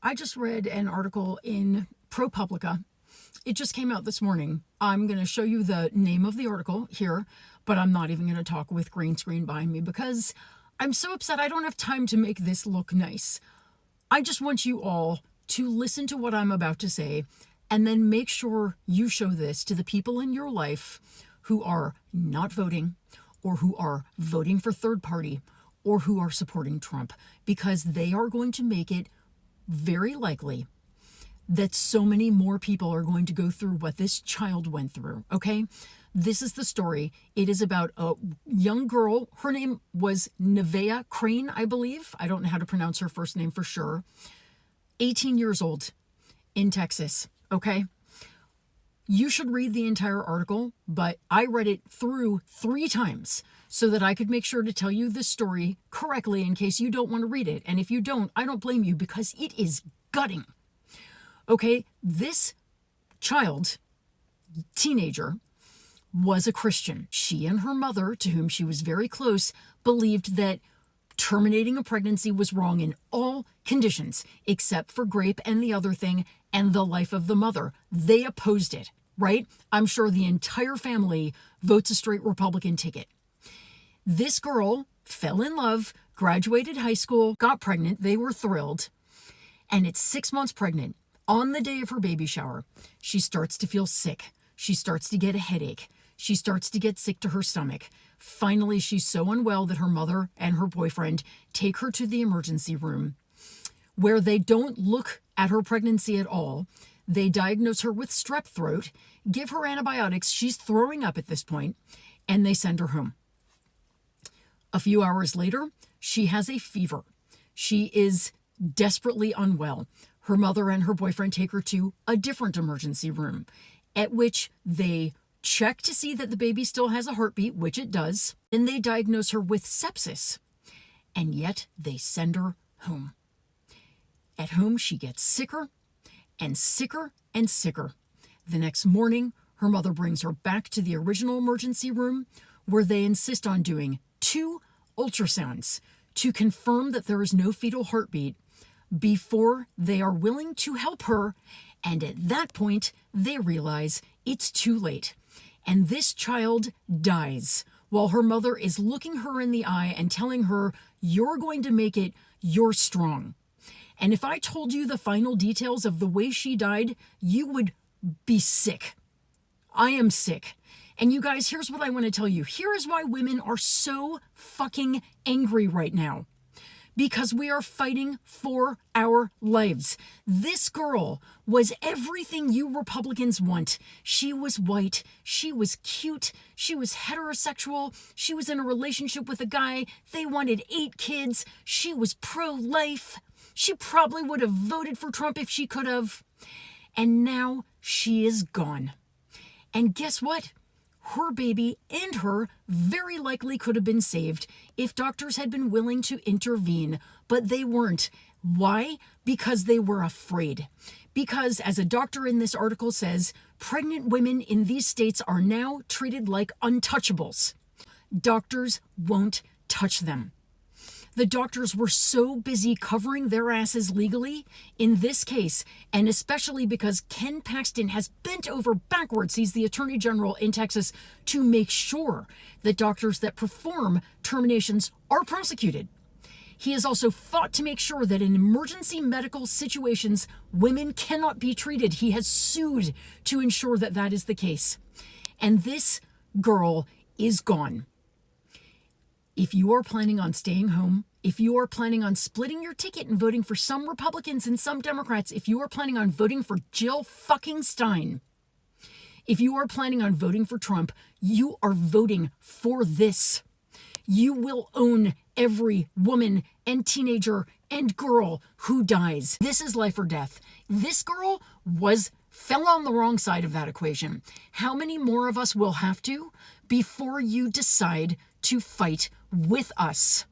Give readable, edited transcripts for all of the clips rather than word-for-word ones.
I just read an article in ProPublica. It just came out this morning. I'm going to show you the name of the article here, but I'm not even going to talk with green screen behind me because I'm so upset I don't have time to make this look nice. I just want you all to listen to what I'm about to say and then make sure you show this to the people in your life who are not voting or who are voting for third party or who are supporting Trump, because they are going to make it very likely that so many more people are going to go through what this child went through, okay? This is the story. It is about a young girl. Her name was Nevaeh Crane, I believe. I don't know how to pronounce her first name for sure. 18 years old in Texas, okay? You should read the entire article, but I read it through 3 times so that I could make sure to tell you the story correctly in case you don't want to read it. And if you don't, I don't blame you because it is gutting. Okay, this child, teenager, was a Christian. She and her mother, to whom she was very close, believed that terminating a pregnancy was wrong in all conditions, except for GRAPE and the other thing, and the life of the mother. They opposed it, right? I'm sure the entire family votes a straight Republican ticket. This girl fell in love, graduated high school, got pregnant. They were thrilled. And at 6 months pregnant, on the day of her baby shower, she starts to feel sick. She starts to get a headache. She starts to get sick to her stomach. Finally, she's so unwell that her mother and her boyfriend take her to the emergency room, where they don't look at her pregnancy at all. They diagnose her with strep throat, give her antibiotics. She's throwing up at this point, and they send her home. A few hours later, she has a fever. She is desperately unwell. Her mother and her boyfriend take her to a different emergency room, at which they check to see that the baby still has a heartbeat, which it does, and they diagnose her with sepsis. And yet they send her home. At home, she gets sicker and sicker and sicker. The next morning, her mother brings her back to the original emergency room, where they insist on doing 2 ultrasounds to confirm that there is no fetal heartbeat before they are willing to help her. And at that point, they realize it's too late. And this child dies while her mother is looking her in the eye and telling her, "You're going to make it, you're strong." And if I told you the final details of the way she died, you would be sick. I am sick. And you guys, here's what I want to tell you. Here is why women are so fucking angry right now. Because we are fighting for our lives. This girl was everything you Republicans want. She was white. She was cute. She was heterosexual. She was in a relationship with a guy. They wanted 8 kids. She was pro-life. She probably would have voted for Trump if she could have. And now she is gone. And guess what? Her baby and her very likely could have been saved if doctors had been willing to intervene, but they weren't. Why? Because they were afraid. Because, as a doctor in this article says, pregnant women in these states are now treated like untouchables. Doctors won't touch them. The doctors were so busy covering their asses legally in this case, and especially because Ken Paxton has bent over backwards, he's the Attorney General in Texas, to make sure that doctors that perform terminations are prosecuted. He has also fought to make sure that in emergency medical situations, women cannot be treated. He has sued to ensure that that is the case. And this girl is gone. If you are planning on staying home, if you are planning on splitting your ticket and voting for some Republicans and some Democrats, if you are planning on voting for Jill fucking Stein, if you are planning on voting for Trump, you are voting for this. You will own every woman and teenager and girl who dies. This is life or death. This girl fell on the wrong side of that equation. How many more of us will have to before you decide to fight with us?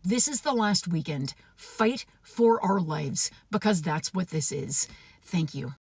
This is the last weekend. Fight for our lives, because that's what this is. Thank you.